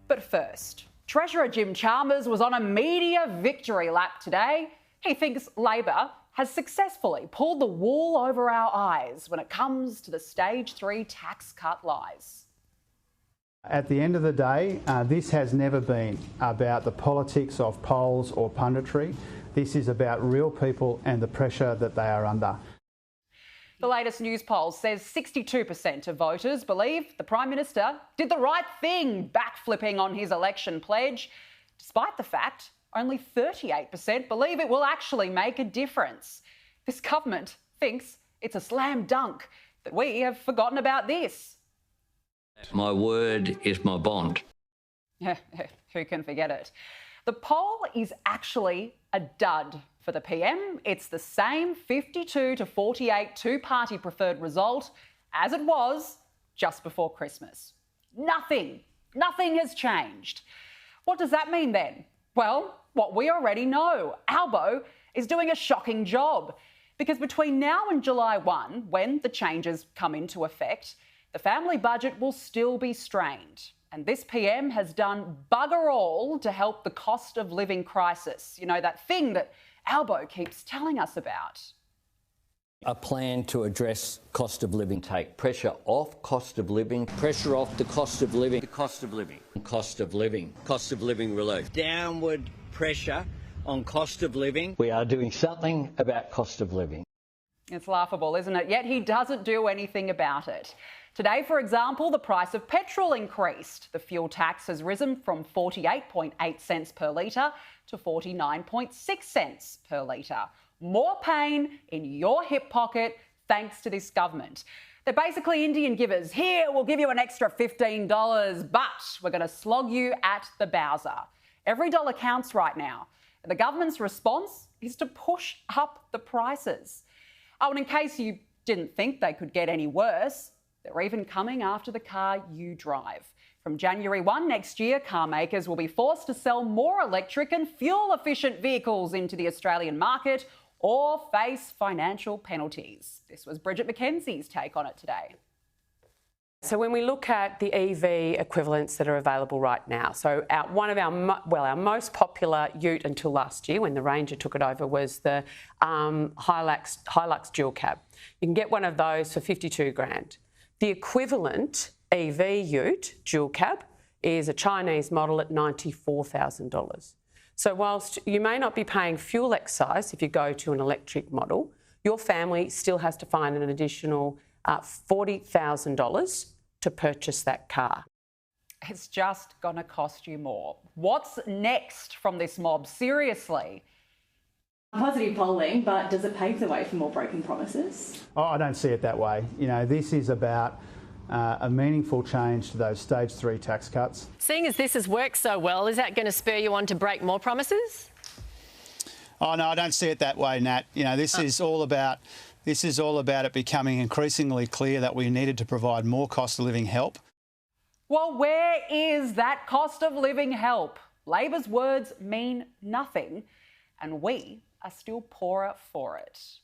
But first, Treasurer Jim Chalmers was on a media victory lap today. He thinks Labor has successfully pulled the wool over our eyes when it comes to the stage 3 tax cut lies. At the end of the day, this has never been about the politics of polls or punditry. This is about real people and the pressure that they are under. The latest Newspoll says 62% of voters believe the Prime Minister did the right thing backflipping on his election pledge, despite the fact only 38% believe it will actually make a difference. This government thinks it's a slam dunk that we have forgotten about this. My word is my bond. Who can forget it? The poll is actually a dud for the PM. It's the same 52 to 48 two-party preferred result as it was just before Christmas. Nothing has changed. What does that mean then? Well, what we already know. Albo is doing a shocking job because between now and July 1, when the changes come into effect, the family budget will still be strained. And this PM has done bugger all to help the cost of living crisis. You know, that thing that Albo keeps telling us about. A plan to address cost of living, take pressure off cost of living, pressure off the cost of living, cost of living relief, downward pressure on cost of living. We are doing something about cost of living. It's laughable, isn't it? Yet he doesn't do anything about it. Today, for example, the price of petrol increased. The fuel tax has risen from 48.8 cents per litre to 49.6 cents per litre. More pain in your hip pocket thanks to this government. They're basically Indian givers. Here, we'll give you an extra $15, but we're going to slog you at the Bowser. Every dollar counts right now. The government's response is to push up the prices. Oh, and in case you didn't think they could get any worse, they're even coming after the car you drive. From January 1 next year, car makers will be forced to sell more electric and fuel-efficient vehicles into the Australian market or face financial penalties. This was Bridget McKenzie's take on it today. So when we look at the EV equivalents that are available right now, so our most popular ute until last year when the Ranger took it over was the Hilux dual cab. You can get one of those for 52 grand. The equivalent EV ute dual cab is a Chinese model at $94,000. So whilst you may not be paying fuel excise if you go to an electric model, your family still has to find an additional $40,000 to purchase that car. It's just going to cost you more. What's next from this mob? Seriously. Positive polling, but does it pave the way for more broken promises? Oh, I don't see it that way. You know, this is about a meaningful change to those stage 3 tax cuts. Seeing as this has worked so well, is that going to spur you on to break more promises? Oh no, I don't see it that way, Nat. You know, this is all about it becoming increasingly clear that we needed to provide more cost of living help. Well, where is that cost of living help? Labor's words mean nothing, and we are still poorer for it.